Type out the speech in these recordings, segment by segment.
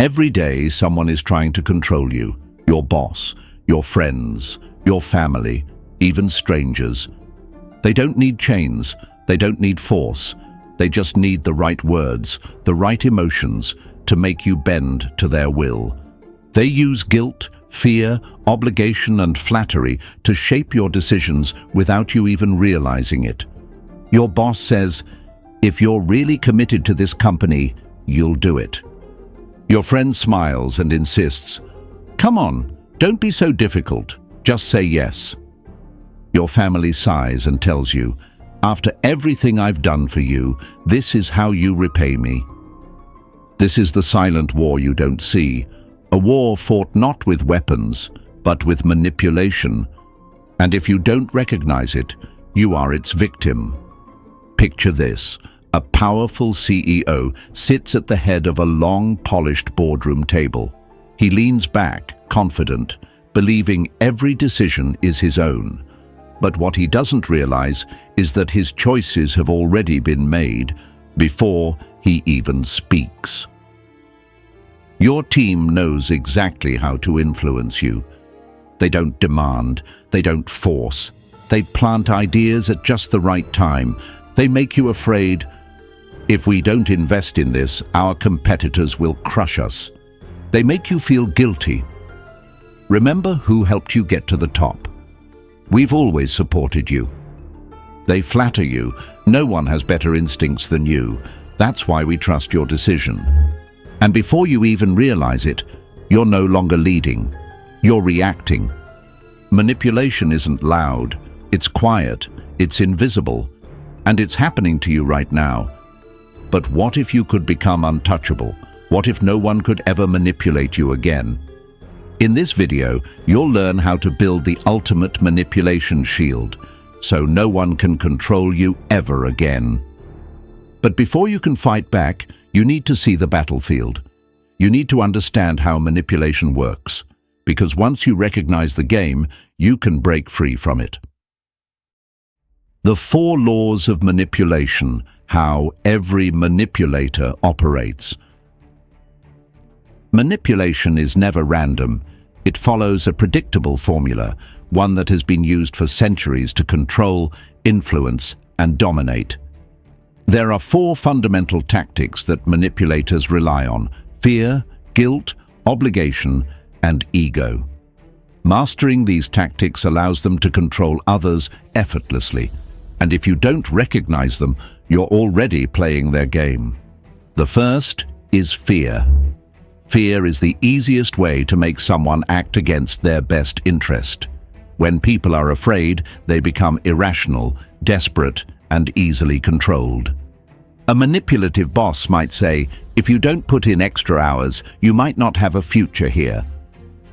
Every day, someone is trying to control you, your boss, your friends, your family, even strangers. They don't need chains, they don't need force, they just need the right words, the right emotions to make you bend to their will. They use guilt, fear, obligation, and flattery to shape your decisions without you even realizing it. Your boss says, "If you're really committed to this company, you'll do it." Your friend smiles and insists, "Come on, don't be so difficult, just say yes." Your family sighs and tells you, "After everything I've done for you, this is how you repay me." This is the silent war you don't see, a war fought not with weapons, but with manipulation. And if you don't recognize it, you are its victim. Picture this. A powerful CEO sits at the head of a long, polished boardroom table. He leans back, confident, believing every decision is his own. But what he doesn't realize is that his choices have already been made before he even speaks. Your team knows exactly how to influence you. They don't demand, they don't force. They plant ideas at just the right time. They make you afraid. If we don't invest in this, our competitors will crush us. They make you feel guilty. Remember who helped you get to the top. We've always supported you. They flatter you. No one has better instincts than you. That's why we trust your decision. And before you even realize it, you're no longer leading. You're reacting. Manipulation isn't loud. It's quiet. It's invisible. And it's happening to you right now. But what if you could become untouchable? What if no one could ever manipulate you again? In this video, you'll learn how to build the ultimate manipulation shield, so no one can control you ever again. But before you can fight back, you need to see the battlefield. You need to understand how manipulation works, because once you recognize the game, you can break free from it. The 4 laws of manipulation, how every manipulator operates. Manipulation is never random. It follows a predictable formula, one that has been used for centuries to control, influence, and dominate. There are 4 fundamental tactics that manipulators rely on: fear, guilt, obligation, and ego. Mastering these tactics allows them to control others effortlessly, and if you don't recognize them, you're already playing their game. The first is fear. Fear is the easiest way to make someone act against their best interest. When people are afraid, they become irrational, desperate, and easily controlled. A manipulative boss might say, "If you don't put in extra hours, you might not have a future here."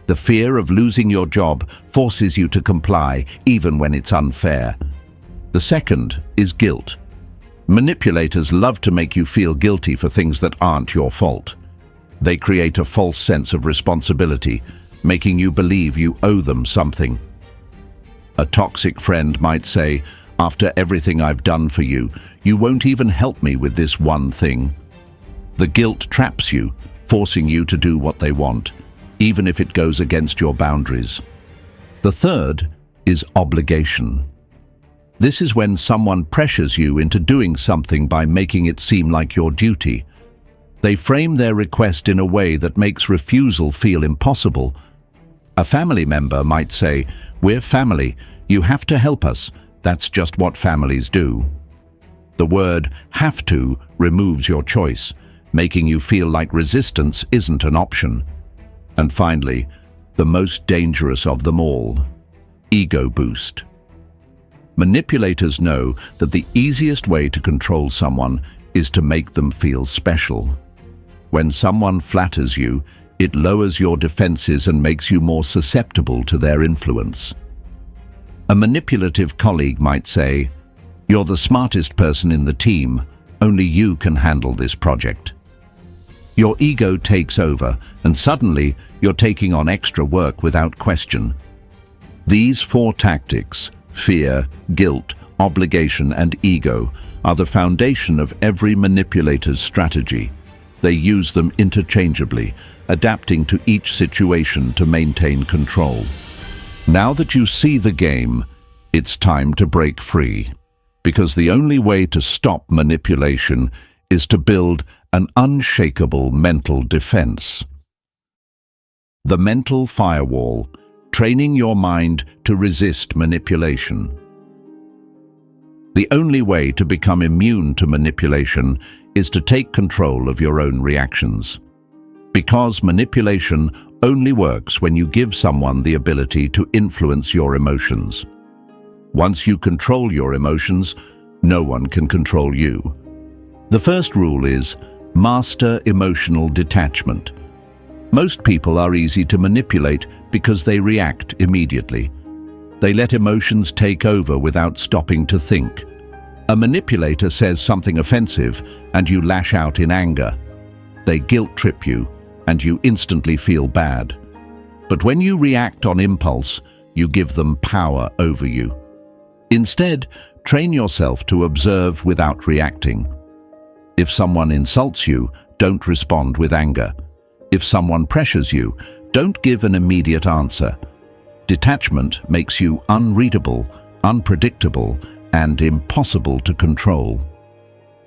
The fear of losing your job forces you to comply, even when it's unfair. The second is guilt. Manipulators love to make you feel guilty for things that aren't your fault. They create a false sense of responsibility, making you believe you owe them something. A toxic friend might say, "After everything I've done for you, you won't even help me with this one thing." The guilt traps you, forcing you to do what they want, even if it goes against your boundaries. The third is obligation. This is when someone pressures you into doing something by making it seem like your duty. They frame their request in a way that makes refusal feel impossible. A family member might say, "We're family, you have to help us, that's just what families do." The word "have to" removes your choice, making you feel like resistance isn't an option. And finally, the most dangerous of them all, ego boost. Manipulators know that the easiest way to control someone is to make them feel special. When someone flatters you, it lowers your defenses and makes you more susceptible to their influence. A manipulative colleague might say, "You're the smartest person in the team, only you can handle this project." Your ego takes over, and suddenly you're taking on extra work without question. These 4 tactics, fear, guilt, obligation, and ego, are the foundation of every manipulator's strategy. They use them interchangeably, adapting to each situation to maintain control. Now that you see the game, it's time to break free. Because the only way to stop manipulation is to build an unshakable mental defense. The mental firewall, training your mind to resist manipulation. The only way to become immune to manipulation is to take control of your own reactions. Because manipulation only works when you give someone the ability to influence your emotions. Once you control your emotions, no one can control you. The first rule is master emotional detachment. Most people are easy to manipulate because they react immediately. They let emotions take over without stopping to think. A manipulator says something offensive and you lash out in anger. They guilt trip you and you instantly feel bad. But when you react on impulse, you give them power over you. Instead, train yourself to observe without reacting. If someone insults you, don't respond with anger. If someone pressures you, don't give an immediate answer. Detachment makes you unreadable, unpredictable, and impossible to control.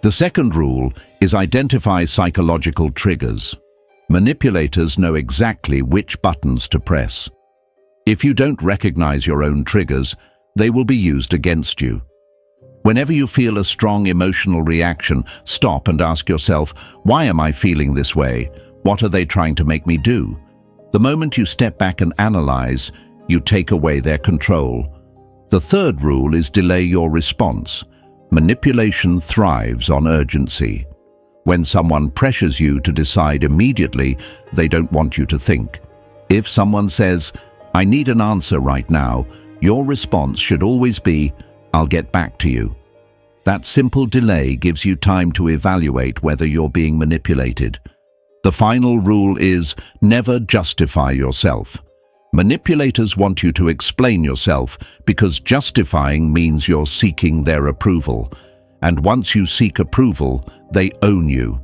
The second rule is identify psychological triggers. Manipulators know exactly which buttons to press. If you don't recognize your own triggers, they will be used against you. Whenever you feel a strong emotional reaction, stop and ask yourself, why am I feeling this way? What are they trying to make me do? The moment you step back and analyze, you take away their control. The third rule is delay your response. Manipulation thrives on urgency. When someone pressures you to decide immediately, they don't want you to think. If someone says, I need an answer right now, your response should always be, I'll get back to you. That simple delay gives you time to evaluate whether you're being manipulated. The final rule is never justify yourself. Manipulators want you to explain yourself because justifying means you're seeking their approval. And once you seek approval, they own you.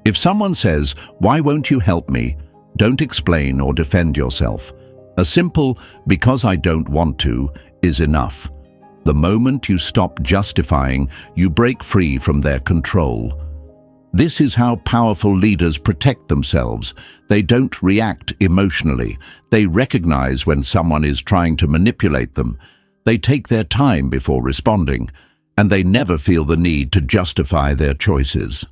If someone says, why won't you help me? Don't explain or defend yourself. A simple, because I don't want to, is enough. The moment you stop justifying, you break free from their control. This is how powerful leaders protect themselves. They don't react emotionally. They recognize when someone is trying to manipulate them. They take their time before responding, and they never feel the need to justify their choices.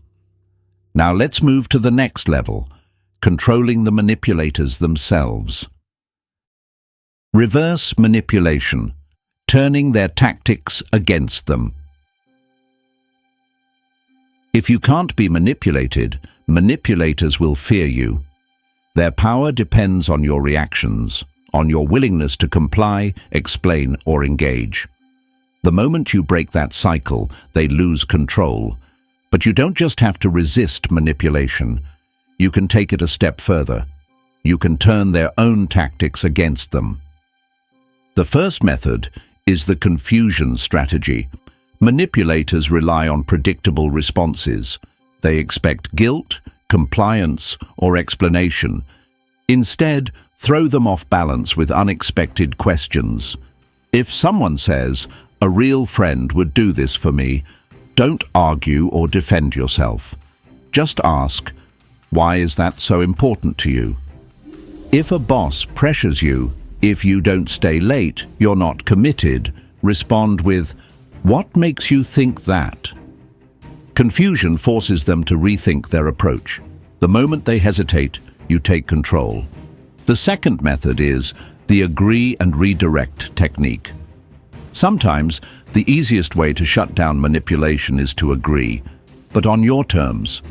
Now let's move to the next level, controlling the manipulators themselves. Reverse manipulation, turning their tactics against them. If you can't be manipulated, manipulators will fear you. Their power depends on your reactions, on your willingness to comply, explain, or engage. The moment you break that cycle, they lose control. But you don't just have to resist manipulation. You can take it a step further. You can turn their own tactics against them. The first method is the confusion strategy. Manipulators rely on predictable responses. They expect guilt, compliance, or explanation. Instead, throw them off balance with unexpected questions. If someone says, a real friend would do this for me, don't argue or defend yourself. Just ask, why is that so important to you? If a boss pressures you, if you don't stay late, you're not committed, respond with, what makes you think that? Confusion forces them to rethink their approach. The moment they hesitate, you take control. The second method is the agree and redirect technique. Sometimes, the easiest way to shut down manipulation is to agree, but on your terms.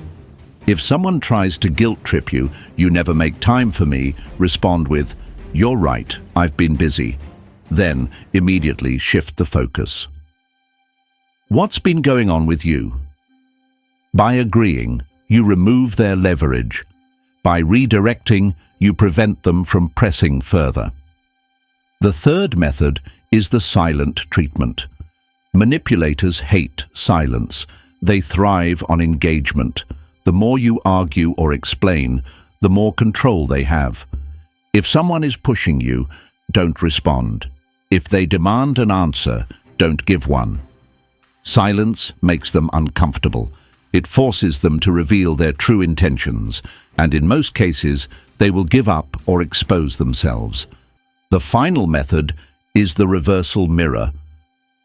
If someone tries to guilt trip you, you never make time for me, respond with, you're right, I've been busy. Then, immediately shift the focus. What's been going on with you? By agreeing, you remove their leverage. By redirecting, you prevent them from pressing further. The third method is the silent treatment. Manipulators hate silence. They thrive on engagement. The more you argue or explain, the more control they have. If someone is pushing you, don't respond. If they demand an answer, don't give one. Silence makes them uncomfortable. It forces them to reveal their true intentions, and in most cases, they will give up or expose themselves. The final method is the reversal mirror.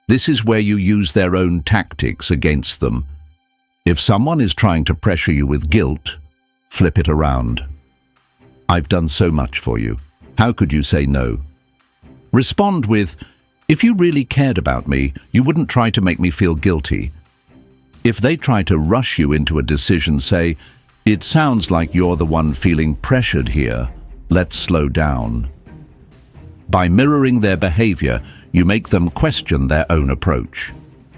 This is where you use their own tactics against them. If someone is trying to pressure you with guilt, flip it around. I've done so much for you. How could you say no? Respond with, if you really cared about me, you wouldn't try to make me feel guilty. If they try to rush you into a decision, say, it sounds like you're the one feeling pressured here. Let's slow down. By mirroring their behavior, you make them question their own approach.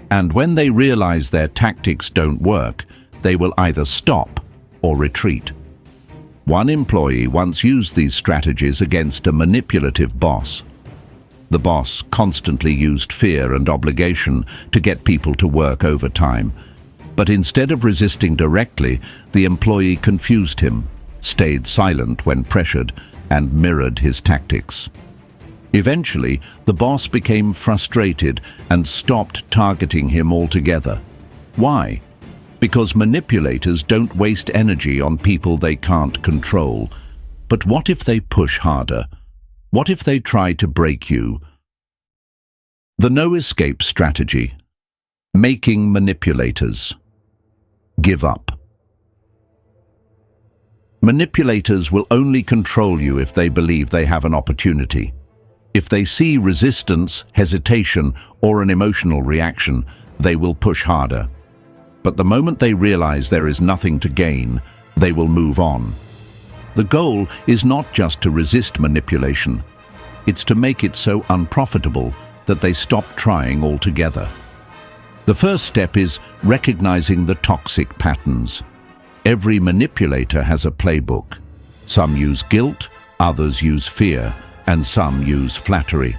And when they realize their tactics don't work, they will either stop or retreat. One employee once used these strategies against a manipulative boss. The boss constantly used fear and obligation to get people to work overtime. But instead of resisting directly, the employee confused him, stayed silent when pressured, and mirrored his tactics. Eventually, the boss became frustrated and stopped targeting him altogether. Why? Because manipulators don't waste energy on people they can't control. But what if they push harder? What if they try to break you? The no-escape strategy. Making manipulators. Give up. Manipulators will only control you if they believe they have an opportunity. If they see resistance, hesitation, or an emotional reaction, they will push harder. But the moment they realize there is nothing to gain, they will move on. The goal is not just to resist manipulation. It's to make it so unprofitable that they stop trying altogether. The first step is recognizing the toxic patterns. Every manipulator has a playbook. Some use guilt, others use fear, and some use flattery.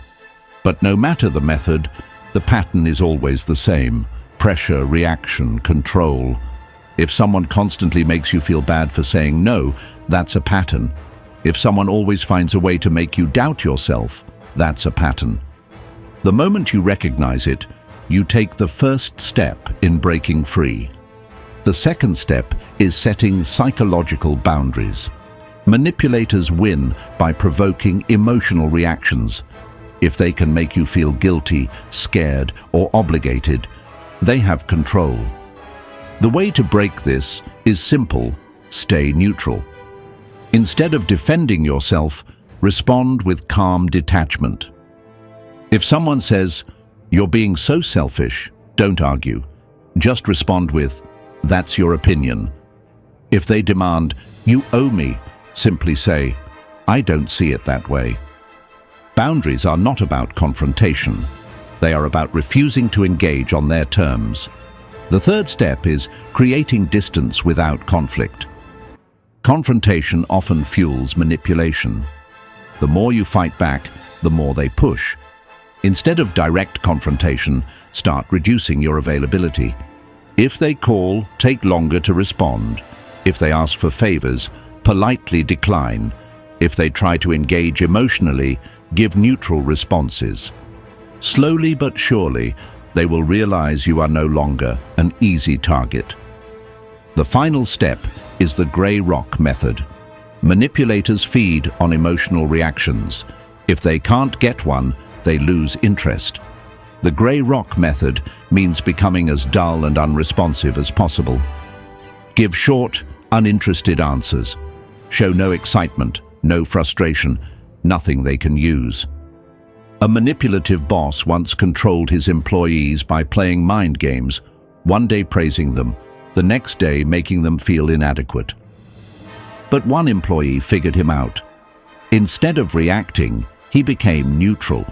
But no matter the method, the pattern is always the same: pressure, reaction, control. If someone constantly makes you feel bad for saying no, that's a pattern. If someone always finds a way to make you doubt yourself, that's a pattern. The moment you recognize it, you take the first step in breaking free. The second step is setting psychological boundaries. Manipulators win by provoking emotional reactions. If they can make you feel guilty, scared, or obligated, they have control. The way to break this is simple: stay neutral. Instead of defending yourself, respond with calm detachment. If someone says, "You're being so selfish," don't argue. Just respond with, "That's your opinion." If they demand, "You owe me," simply say, "I don't see it that way." Boundaries are not about confrontation. They are about refusing to engage on their terms. The third step is creating distance without conflict. Confrontation often fuels manipulation. The more you fight back, the more they push. Instead of direct confrontation, start reducing your availability. If they call, take longer to respond. If they ask for favors, politely decline. If they try to engage emotionally, give neutral responses. Slowly but surely, they will realize you are no longer an easy target. The final step is the gray rock method. Manipulators feed on emotional reactions. If they can't get one, they lose interest. The gray rock method means becoming as dull and unresponsive as possible. Give short, uninterested answers. Show no excitement, no frustration, nothing they can use. A manipulative boss once controlled his employees by playing mind games, one day praising them, the next day making them feel inadequate. But one employee figured him out. Instead of reacting, he became neutral.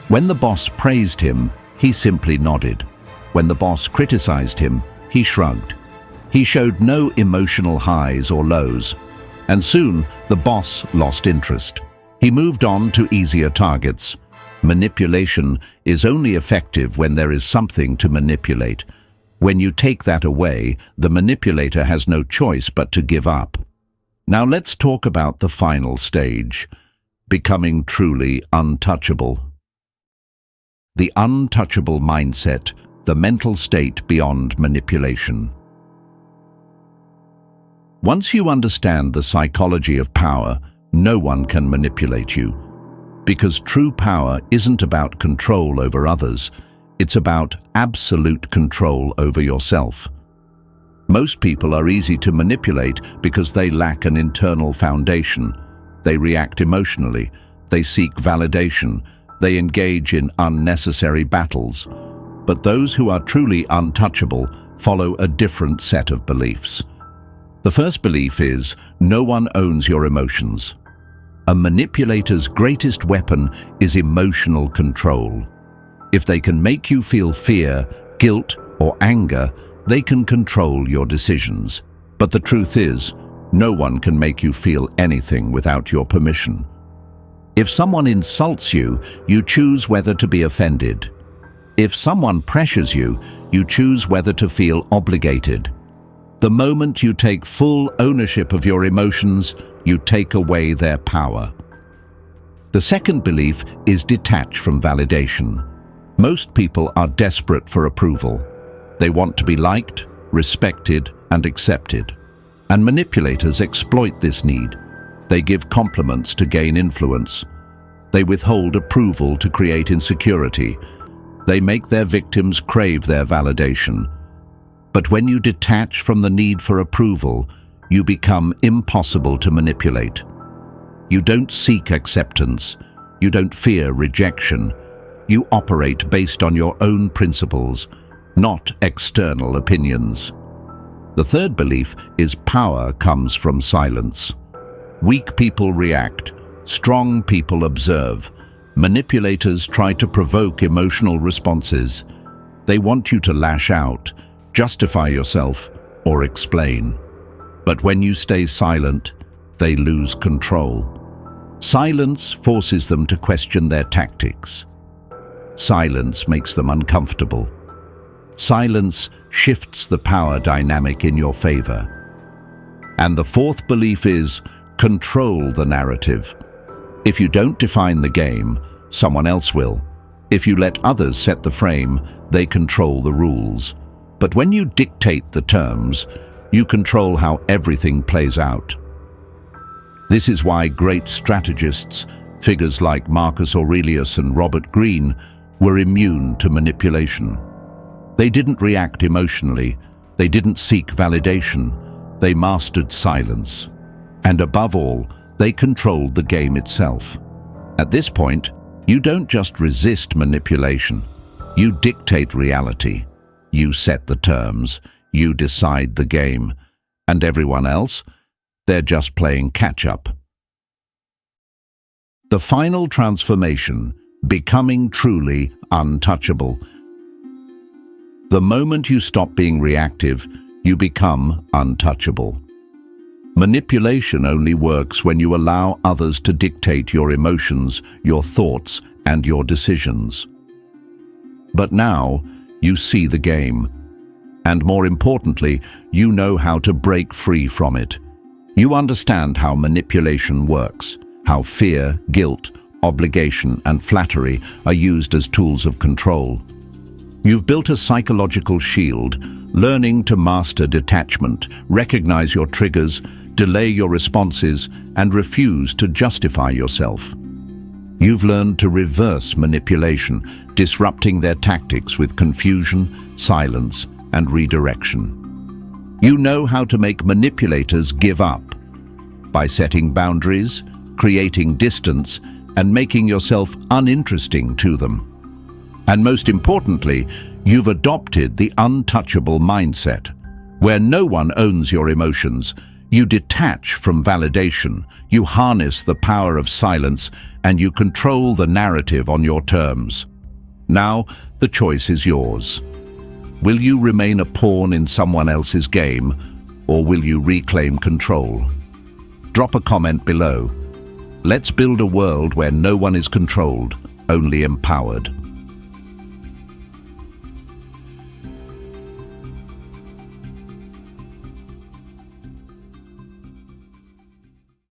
When the boss praised him, he simply nodded. When the boss criticized him, he shrugged. He showed no emotional highs or lows. And soon, the boss lost interest. He moved on to easier targets. Manipulation is only effective when there is something to manipulate. When you take that away, the manipulator has no choice but to give up. Now let's talk about the final stage, becoming truly untouchable. The untouchable mindset, the mental state beyond manipulation. Once you understand the psychology of power, no one can manipulate you. Because true power isn't about control over others, it's about absolute control over yourself. Most people are easy to manipulate because they lack an internal foundation. They react emotionally, they seek validation, they engage in unnecessary battles. But those who are truly untouchable follow a different set of beliefs. The first belief is, no one owns your emotions. A manipulator's greatest weapon is emotional control. If they can make you feel fear, guilt, or anger, they can control your decisions. But the truth is, no one can make you feel anything without your permission. If someone insults you, you choose whether to be offended. If someone pressures you, you choose whether to feel obligated. The moment you take full ownership of your emotions, you take away their power. The second belief is detach from validation. Most people are desperate for approval. They want to be liked, respected, and accepted. And manipulators exploit this need. They give compliments to gain influence. They withhold approval to create insecurity. They make their victims crave their validation. But when you detach from the need for approval, you become impossible to manipulate. You don't seek acceptance. You don't fear rejection. You operate based on your own principles, not external opinions. The third belief is power comes from silence. Weak people react. Strong people observe. Manipulators try to provoke emotional responses. They want you to lash out, justify yourself, or explain. But when you stay silent, they lose control. Silence forces them to question their tactics. Silence makes them uncomfortable. Silence shifts the power dynamic in your favor. And the fourth belief is, control the narrative. If you don't define the game, someone else will. If you let others set the frame, they control the rules. But when you dictate the terms, you control how everything plays out. This is why great strategists, figures like Marcus Aurelius and Robert Greene, were immune to manipulation. They didn't react emotionally, they didn't seek validation, they mastered silence. And above all, they controlled the game itself. At this point, you don't just resist manipulation, you dictate reality. You set the terms, you decide the game, and everyone else, they're just playing catch-up. The final transformation, becoming truly untouchable. The moment you stop being reactive, you become untouchable. Manipulation only works when you allow others to dictate your emotions, your thoughts, and your decisions. But now, you see the game. And more importantly, you know how to break free from it. You understand how manipulation works, how fear, guilt, obligation, and flattery are used as tools of control. You've built a psychological shield, learning to master detachment, recognize your triggers, delay your responses, and refuse to justify yourself. You've learned to reverse manipulation, disrupting their tactics with confusion, silence, and redirection. You know how to make manipulators give up by setting boundaries, creating distance, and making yourself uninteresting to them. And most importantly, you've adopted the untouchable mindset, where no one owns your emotions. You detach from validation, you harness the power of silence, and you control the narrative on your terms. Now, the choice is yours. Will you remain a pawn in someone else's game, or will you reclaim control? Drop a comment below. Let's build a world where no one is controlled, only empowered.